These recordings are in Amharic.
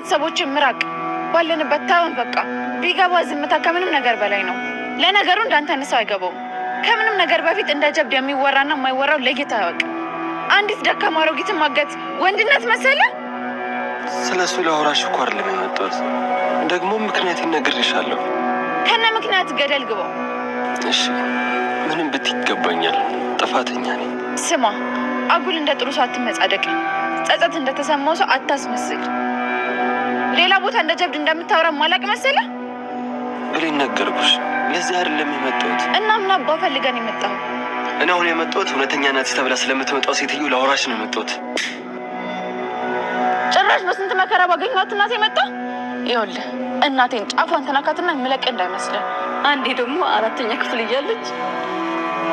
ከቤተሰቦች ምራቅ። ባለንበት ታውን በቃ ቢገባ ዝምታ ከምንም ነገር በላይ ነው። ለነገሩ እንዳንተ ሰው አይገባውም። ከምንም ነገር በፊት እንደ ጀብድ የሚወራና የማይወራው ለጌታ ያወቅ። አንዲት ደካማ አሮጊትን ማገት ወንድነት መሰለ? ስለሱ ላወራሽ እኮ አይደለም የመጣሁት። ደግሞ ምክንያት ይነግርሻለሁ። ከነ ምክንያት ገደል ግባው። እሺ ምንም ብትይገባኛል፣ ጥፋተኛ ነኝ። ስማ፣ አጉል እንደ ጥሩ ሰው አትመጻደቅ። ጸጸት እንደተሰማው ሰው አታስመስል። ሌላ ቦታ እንደ ጀብድ እንደምታወራ ማላቅ መሰለ? ብሌን ነገርኩሽ፣ ለዚህ አይደለም የመጣሁት። እና ምን አባ ፈልገን የመጣው? እኔ አሁን የመጣሁት እውነተኛ እናት ተብላ ስለምትመጣው ሴትዮ ላወራሽ ነው የመጣሁት። ጭራሽ በስንት መከራ ባገኘኋት እናቴ መጣ። ይኸውልህ እናቴን ጫፏን ተናካትና ምለቅ እንዳይመስልህ። አንዴ ደግሞ 4ኛ ክፍል እያለች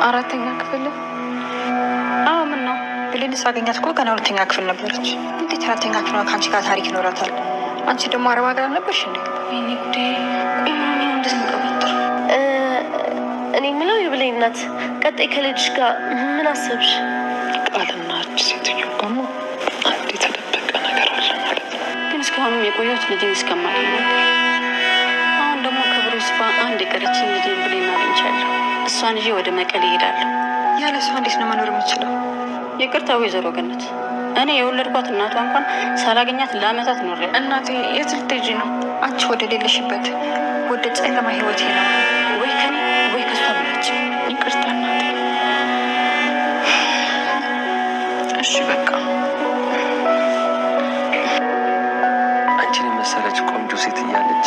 4ኛ ክፍል? አዎ ምን ነው ብሌን ሳገኛት እኮ ገና 2ኛ ክፍል ነበረች። እንዴት 4ኛ ክፍል ከአንቺ ጋር ታሪክ ይኖራታል? አንቺ ደግሞ አረብ ሀገር ነበርሽ እንዴ? እኔ የምለው የብሌን እናት፣ ቀጣይ ከልጅሽ ጋር ምን አሰብሽ? ቃልና ሴትዮ ደግሞ አንድ የተደበቀ ነገር አለ ማለት ነው። ግን እስካሁንም የቆየሁት ልጅን እስከማገኝ ነበር። አሁን ደግሞ ክብሩ ይስፋ አንድ የቀረችኝ ልጅን ብሌን አግኝቻለሁ። እሷን ይዤ ወደ መቀሌ እሄዳለሁ። ያለ እሷ እንዴት ነው መኖር የምችለው? ይቅርታ ወይዘሮ ገነት፣ እኔ የወለድኳት እናቷ እንኳን ሳላገኛት ለአመታት ኖሬ። እናቴ የት ልትሄጂ ነው? አንቺ ወደ ሌለሽበት ወደ ጨለማ ህይወቴ ነው። ወይ ከኔ ወይ ከሷ ብላችሁ። ይቅርታ እናቴ። እሺ በቃ አንቺን የመሰለች ቆንጆ ሴት እያለች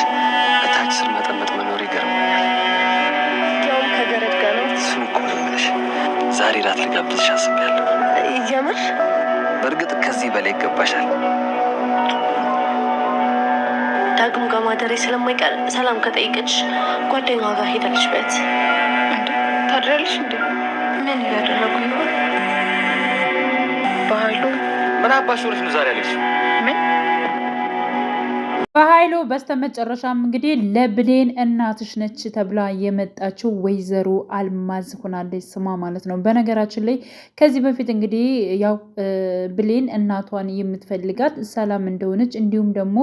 እታች ስር መጠመጥ መኖር ይገርመኛል። ያውም ከገረድ ጋር ነው። እሱን እኮ ነው የምልሽ። ዛሬ ራት ልጋብዝሽ አስቤያለሁ። የምር? በእርግጥ ከዚህ በላይ ይገባሻል። ዳግም ጋር ማደሬ ስለማይቀር ሰላም ከጠየቀች ጓደኛዋ ጋር ሄዳለች በት። ታድራለሽ እንዴ? ምን እያደረጉ ይሆን? በኃይሉ ምን አባሽ ወርሽ ነው ዛሬ ያለች? ምን በኃይሉ በስተመጨረሻም እንግዲህ ለብሌን እናትሽ ነች ተብላ የመጣችው ወይዘሮ አልማዝ ሆናለች ስሟ ማለት ነው። በነገራችን ላይ ከዚህ በፊት እንግዲህ ያው ብሌን እናቷን የምትፈልጋት ሰላም እንደሆነች እንዲሁም ደግሞ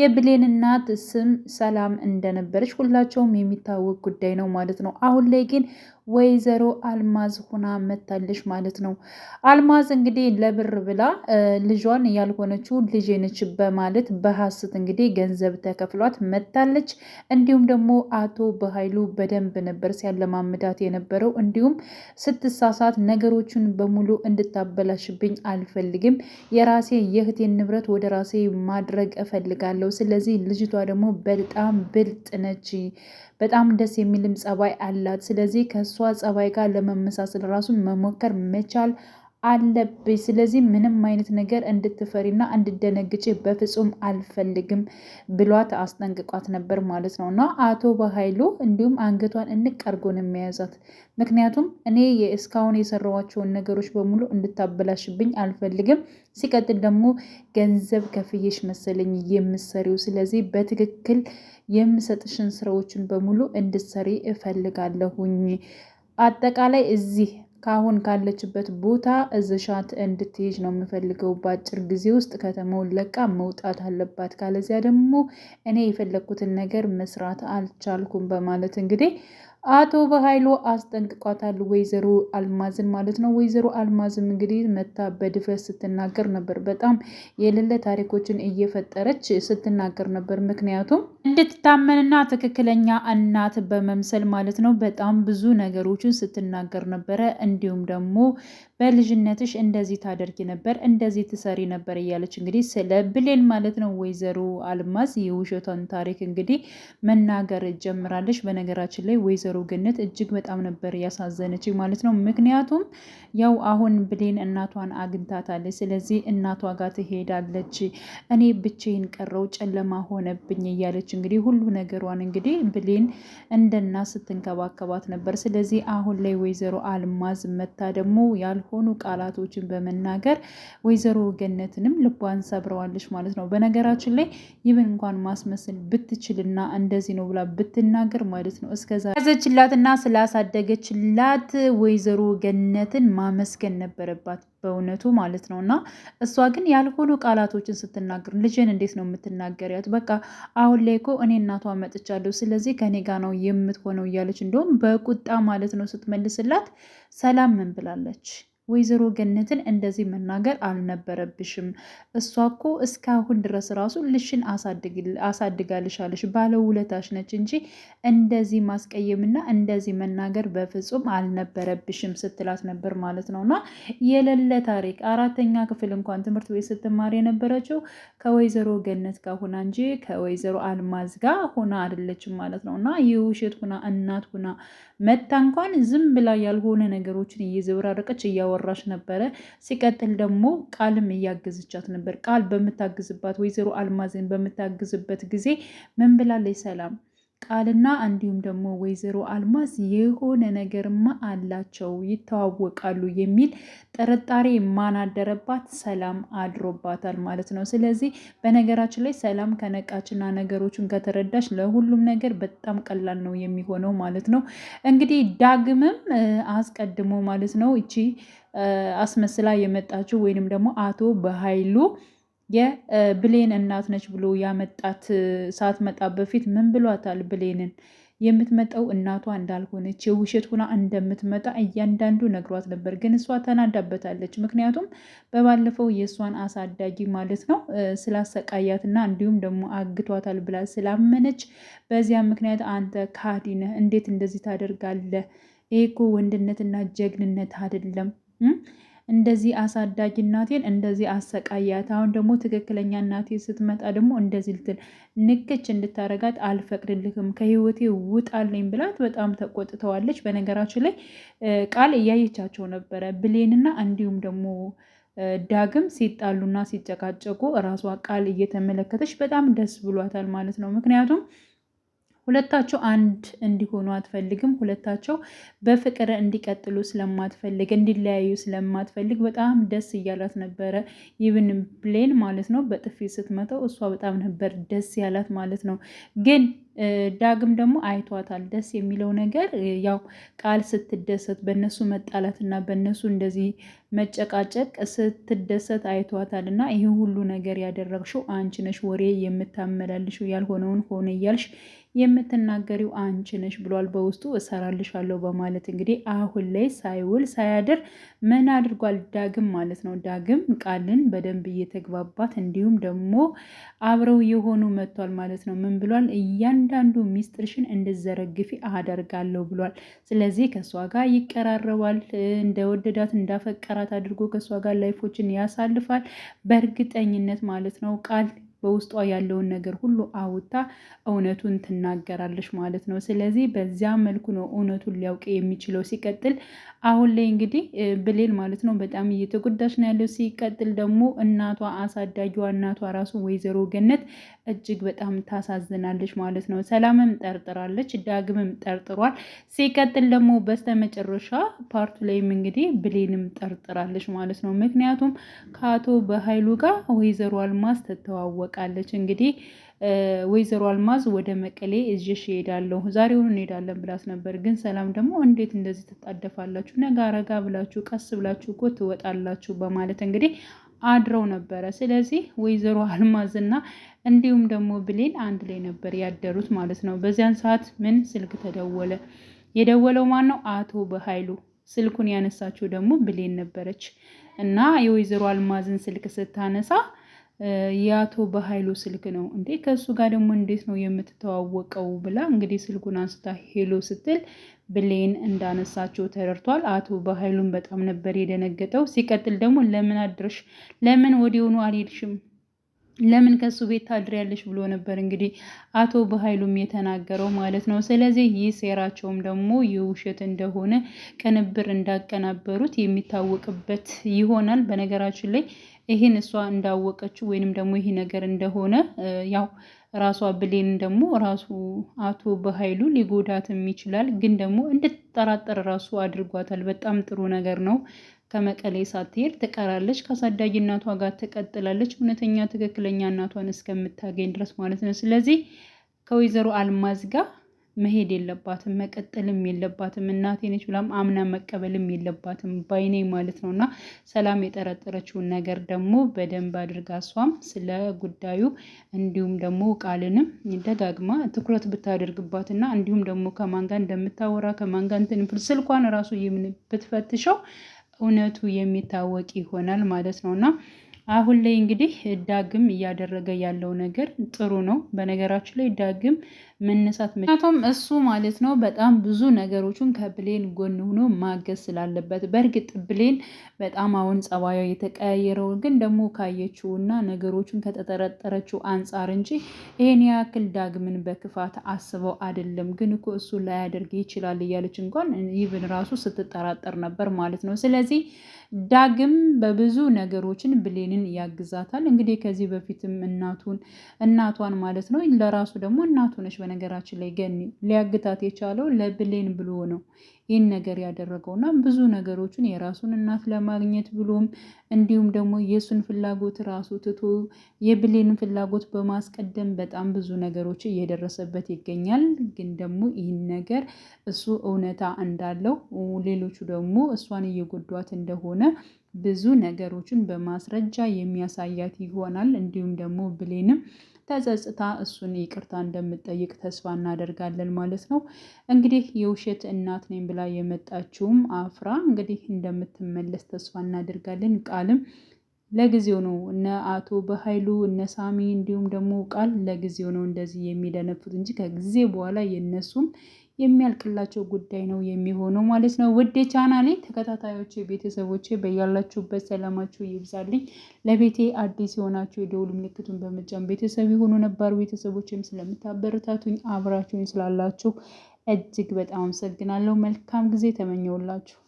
የብሌን እናት ስም ሰላም እንደነበረች ሁላቸውም የሚታወቅ ጉዳይ ነው ማለት ነው። አሁን ላይ ግን ወይዘሮ አልማዝ ሆና መታለች ማለት ነው። አልማዝ እንግዲህ ለብር ብላ ልጇን ያልሆነችው ልጄ ነች በማለት በሐሰት እንግዲህ ገንዘብ ተከፍሏት መታለች። እንዲሁም ደግሞ አቶ በኃይሉ በደንብ ነበር ሲያለማምዳት የነበረው። እንዲሁም ስትሳሳት ነገሮችን በሙሉ እንድታበላሽብኝ አልፈልግም፣ የራሴ የእህቴን ንብረት ወደ ራሴ ማድረግ እፈልጋለሁ። ስለዚህ ልጅቷ ደግሞ በጣም ብልጥ ነች፣ በጣም ደስ የሚልም ጸባይ አላት። ስለዚህ ከእሷ ጸባይ ጋር ለመመሳሰል ራሱን መሞከር መቻል አለብኝ። ስለዚህ ምንም አይነት ነገር እንድትፈሪና እንድደነግጭ በፍጹም አልፈልግም ብሏት አስጠንቅቋት ነበር ማለት ነው። እና አቶ በኃይሉ እንዲሁም አንገቷን እንቅ አድርጎ ነው የሚያዛት። ምክንያቱም እኔ እስካሁን የሰራኋቸውን ነገሮች በሙሉ እንድታበላሽብኝ አልፈልግም። ሲቀጥል ደግሞ ገንዘብ ከፍዬሽ መሰለኝ የምሰሪው። ስለዚህ በትክክል የምሰጥሽን ስራዎችን በሙሉ እንድትሰሪ እፈልጋለሁኝ። አጠቃላይ እዚህ ካሁን ካለችበት ቦታ እዝሻት እንድትሄጅ ነው የምፈልገው። በአጭር ጊዜ ውስጥ ከተማውን ለቃ መውጣት አለባት፣ ካለዚያ ደግሞ እኔ የፈለግኩትን ነገር መስራት አልቻልኩም በማለት እንግዲህ አቶ በኃይሉ አስጠንቅቋታል ወይዘሮ አልማዝን ማለት ነው። ወይዘሮ አልማዝም እንግዲህ መታ በድፍረት ስትናገር ነበር። በጣም የሌለ ታሪኮችን እየፈጠረች ስትናገር ነበር። ምክንያቱም እንድትታመንና ትክክለኛ እናት በመምሰል ማለት ነው። በጣም ብዙ ነገሮችን ስትናገር ነበረ። እንዲሁም ደግሞ በልጅነትሽ እንደዚህ ታደርጊ ነበር፣ እንደዚህ ትሰሪ ነበር እያለች እንግዲህ ስለ ብሌን ማለት ነው ወይዘሮ አልማዝ የውሸቷን ታሪክ እንግዲህ መናገር ጀምራለች። በነገራችን ላይ ወይዘሮ ገነት እጅግ በጣም ነበር ያሳዘነች ማለት ነው። ምክንያቱም ያው አሁን ብሌን እናቷን አግኝታታለች። ስለዚህ እናቷ ጋር ትሄዳለች። እኔ ብቻዬን ቀረው፣ ጨለማ ሆነብኝ እያለች እንግዲህ ሁሉ ነገሯን እንግዲህ ብሌን እንደና ስትንከባከባት ነበር። ስለዚህ አሁን ላይ ወይዘሮ አልማዝ መታ ደግሞ ያልሆኑ ቃላቶችን በመናገር ወይዘሮ ገነትንም ልቧን ሰብረዋለች ማለት ነው። በነገራችን ላይ ይብን እንኳን ማስመሰል ብትችልና እንደዚህ ነው ብላ ብትናገር ማለት ነው እስከዛ ስላመጣችላትና ስላሳደገችላት ወይዘሮ ገነትን ማመስገን ነበረባት በእውነቱ ማለት ነው። እና እሷ ግን ያልሆኑ ቃላቶችን ስትናገር ልጅን እንዴት ነው የምትናገሪያት? በቃ አሁን ላይ እኮ እኔ እናቷ መጥቻለሁ፣ ስለዚህ ከኔ ጋር ነው የምትሆነው እያለች እንደውም በቁጣ ማለት ነው ስትመልስላት፣ ሰላም ምን ብላለች? ወይዘሮ ገነትን እንደዚህ መናገር አልነበረብሽም። እሷ እኮ እስካሁን ድረስ ራሱ ልሽን አሳድጋልሻለሽ፣ ባለውለታሽ ነች እንጂ እንደዚህ ማስቀየምና እንደዚህ መናገር በፍጹም አልነበረብሽም ስትላት ነበር ማለት ነው። እና የሌለ ታሪክ 4ኛ ክፍል እንኳን ትምህርት ቤት ስትማር የነበረችው ከወይዘሮ ገነት ጋር ሆና እንጂ ከወይዘሮ አልማዝ ጋር ሆና አይደለችም ማለት ነው። እና የውሸት ሆና እናት ሆና መታ እንኳን ዝም ብላ ያልሆነ ነገሮችን እየዘበራረቀች እያወራች ነበረ። ሲቀጥል ደግሞ ቃልም እያገዝቻት ነበር። ቃል በምታግዝባት ወይዘሮ አልማዝን በምታግዝበት ጊዜ ምን ብላለች ሰላም? ቃልና እንዲሁም ደግሞ ወይዘሮ አልማዝ የሆነ ነገርማ አላቸው ይተዋወቃሉ የሚል ጥርጣሬ ማናደረባት ሰላም አድሮባታል ማለት ነው። ስለዚህ በነገራችን ላይ ሰላም ከነቃችና ነገሮችን ከተረዳች ለሁሉም ነገር በጣም ቀላል ነው የሚሆነው ማለት ነው። እንግዲህ ዳግምም አስቀድሞ ማለት ነው እቺ አስመስላ የመጣችው ወይንም ደግሞ አቶ በኃይሉ የብሌን እናት ነች ብሎ ያመጣት ሳትመጣ በፊት ምን ብሏታል? ብሌንን የምትመጣው እናቷ እንዳልሆነች የውሸት ሁና እንደምትመጣ እያንዳንዱ ነግሯት ነበር። ግን እሷ ተናዳበታለች። ምክንያቱም በባለፈው የእሷን አሳዳጊ ማለት ነው ስላሰቃያትና እንዲሁም ደግሞ አግቷታል ብላ ስላመነች በዚያ ምክንያት አንተ ካዲ ነህ፣ እንዴት እንደዚህ ታደርጋለህ? ይሄ እኮ ወንድነትና ጀግንነት አይደለም። እንደዚህ አሳዳጊ እናቴን እንደዚህ አሰቃያት። አሁን ደግሞ ትክክለኛ እናቴ ስትመጣ ደግሞ እንደዚህ ልትል ንክች እንድታረጋት አልፈቅድልህም፣ ከህይወቴ ውጣልኝ ብላት በጣም ተቆጥተዋለች። በነገራችን ላይ ቃል እያየቻቸው ነበረ ብሌንና እንዲሁም ደግሞ ዳግም ሲጣሉና ሲጨቃጨቁ እራሷ ቃል እየተመለከተች በጣም ደስ ብሏታል ማለት ነው። ምክንያቱም ሁለታቸው አንድ እንዲሆኑ አትፈልግም። ሁለታቸው በፍቅር እንዲቀጥሉ ስለማትፈልግ እንዲለያዩ ስለማትፈልግ በጣም ደስ እያላት ነበረ። ይብን ብሌን ማለት ነው በጥፊ ስትመተው እሷ በጣም ነበር ደስ ያላት ማለት ነው። ግን ዳግም ደግሞ አይቷታል። ደስ የሚለው ነገር ያው ቃል ስትደሰት በእነሱ መጣላትና በእነሱ እንደዚህ መጨቃጨቅ ስትደሰት አይቷታል። እና ይህ ሁሉ ነገር ያደረግሽው አንቺ ነሽ፣ ወሬ የምታመላልሽው ያልሆነውን ሆነ እያልሽ የምትናገሪው አንቺ ነሽ ብሏል። በውስጡ እሰራልሻለሁ በማለት እንግዲህ አሁን ላይ ሳይውል ሳያድር ምን አድርጓል ዳግም ማለት ነው። ዳግም ቃልን በደንብ እየተግባባት እንዲሁም ደግሞ አብረው የሆኑ መጥቷል ማለት ነው። ምን ብሏል? እያንዳንዱ ሚስጥርሽን እንድዘረግፊ አደርጋለሁ ብሏል። ስለዚህ ከእሷ ጋር ይቀራረባል። እንደወደዳት እንዳፈቀራት አድርጎ ከእሷ ጋር ላይፎችን ያሳልፋል በእርግጠኝነት ማለት ነው። ቃል በውስጧ ያለውን ነገር ሁሉ አውጥታ እውነቱን ትናገራለች ማለት ነው። ስለዚህ በዚያ መልኩ ነው እውነቱን ሊያውቅ የሚችለው። ሲቀጥል አሁን ላይ እንግዲህ ብሌን ማለት ነው በጣም እየተጎዳች ነው ያለው። ሲቀጥል ደግሞ እናቷ አሳዳጊዋ እናቷ ራሱ ወይዘሮ ገነት እጅግ በጣም ታሳዝናለች ማለት ነው። ሰላምም ጠርጥራለች፣ ዳግምም ጠርጥሯል። ሲቀጥል ደግሞ በስተመጨረሻ ፓርቱ ላይም እንግዲህ ብሌንም ጠርጥራለች ማለት ነው። ምክንያቱም ከአቶ በኃይሉ ጋር ወይዘሮ አልማዝ ትተዋወቃለች። እንግዲህ ወይዘሮ አልማዝ ወደ መቀሌ እዥሽ እሄዳለሁ ዛሬውን እንሄዳለን ብላት ነበር። ግን ሰላም ደግሞ እንዴት እንደዚህ ትጣደፋላችሁ? ነጋ ረጋ ብላችሁ ቀስ ብላችሁ እኮ ትወጣላችሁ በማለት እንግዲህ አድረው ነበረ። ስለዚህ ወይዘሮ አልማዝና እንዲሁም ደግሞ ብሌን አንድ ላይ ነበር ያደሩት ማለት ነው። በዚያን ሰዓት ምን ስልክ ተደወለ? የደወለው ማን ነው? አቶ በኃይሉ። ስልኩን ያነሳችው ደግሞ ብሌን ነበረች እና የወይዘሮ አልማዝን ስልክ ስታነሳ የአቶ በኃይሉ ስልክ ነው። እንዴ ከእሱ ጋር ደግሞ እንዴት ነው የምትተዋወቀው ብላ እንግዲህ ስልኩን አንስታ ሄሎ ስትል ብሌን እንዳነሳቸው ተረድቷል። አቶ በኃይሉን በጣም ነበር የደነገጠው። ሲቀጥል ደግሞ ለምን አድረሽ፣ ለምን ወዲያውኑ አልሄድሽም፣ ለምን ከሱ ቤት ታድሪያለሽ ብሎ ነበር እንግዲህ አቶ በኃይሉም የተናገረው ማለት ነው። ስለዚህ ይህ ሴራቸውም ደግሞ የውሸት እንደሆነ ቅንብር እንዳቀናበሩት የሚታወቅበት ይሆናል። በነገራችን ላይ ይህን እሷ እንዳወቀችው ወይንም ደግሞ ይህ ነገር እንደሆነ ያው ራሷ ብሌን ደግሞ ራሱ አቶ በኃይሉ ሊጎዳትም ይችላል። ግን ደግሞ እንድትጠራጠር ራሱ አድርጓታል። በጣም ጥሩ ነገር ነው። ከመቀሌ ሳትሄድ ትቀራለች፣ ከአሳዳጊ እናቷ ጋር ትቀጥላለች፣ እውነተኛ ትክክለኛ እናቷን እስከምታገኝ ድረስ ማለት ነው። ስለዚህ ከወይዘሮ አልማዝ ጋር መሄድ የለባትም፣ መቀጠልም የለባትም። እናቴ ነች ብላም አምና መቀበልም የለባትም ባይኔ ማለት ነው። እና ሰላም የጠረጠረችውን ነገር ደግሞ በደንብ አድርጋ እሷም ስለ ጉዳዩ እንዲሁም ደግሞ ቃልንም ደጋግማ ትኩረት ብታደርግባትና እንዲሁም ደግሞ ከማን ጋር እንደምታወራ ከማን ጋር እንትን ስልኳን ራሱ ብትፈትሸው እውነቱ የሚታወቅ ይሆናል ማለት ነው። እና አሁን ላይ እንግዲህ ዳግም እያደረገ ያለው ነገር ጥሩ ነው። በነገራችን ላይ ዳግም መነሳት ምክንያቱም እሱ ማለት ነው በጣም ብዙ ነገሮችን ከብሌን ጎን ሆኖ ማገዝ ስላለበት። በእርግጥ ብሌን በጣም አሁን ጸባዩ የተቀያየረው ግን ደግሞ ካየችው እና ነገሮችን ከተጠረጠረችው አንጻር እንጂ ይሄን ያክል ዳግምን በክፋት አስበው አይደለም። ግን እኮ እሱ ላያደርግ ይችላል እያለች እንኳን ይብን ራሱ ስትጠራጠር ነበር ማለት ነው። ስለዚህ ዳግም በብዙ ነገሮችን ብሌንን ያግዛታል። እንግዲህ ከዚህ በፊትም እናቷን ማለት ነው ለራሱ ደግሞ እናቱ ነች። በነገራችን ላይ ገኒ ሊያግታት የቻለው ለብሌን ብሎ ነው ይህን ነገር ያደረገው እና ብዙ ነገሮችን የራሱን እናት ለማግኘት ብሎም እንዲሁም ደግሞ የእሱን ፍላጎት ራሱ ትቶ የብሌንን ፍላጎት በማስቀደም በጣም ብዙ ነገሮች እየደረሰበት ይገኛል። ግን ደግሞ ይህን ነገር እሱ እውነታ እንዳለው ሌሎቹ ደግሞ እሷን እየጎዷት እንደሆነ ብዙ ነገሮችን በማስረጃ የሚያሳያት ይሆናል። እንዲሁም ደግሞ ብሌንም ተጸጽታ እሱን ይቅርታ እንደምጠይቅ ተስፋ እናደርጋለን ማለት ነው። እንግዲህ የውሸት እናት ነኝ ብላ የመጣችውም አፍራ እንግዲህ እንደምትመለስ ተስፋ እናደርጋለን። ቃልም ለጊዜው ነው እነ አቶ በኃይሉ እነ ሳሚ እንዲሁም ደግሞ ቃል ለጊዜው ነው እንደዚህ የሚደነፉት እንጂ ከጊዜ በኋላ የነሱም የሚያልቅላቸው ጉዳይ ነው የሚሆነው ማለት ነው። ውድ ቻናሌ ተከታታዮች ቤተሰቦቼ በያላችሁበት ሰላማችሁ ይብዛልኝ። ለቤቴ አዲስ የሆናችሁ የደውል ምልክቱን በመጫን ቤተሰብ የሆኑ ነባር ቤተሰቦችም ስለምታበረታቱኝ አብራችሁኝ ስላላችሁ እጅግ በጣም አመሰግናለሁ። መልካም ጊዜ ተመኘውላችሁ።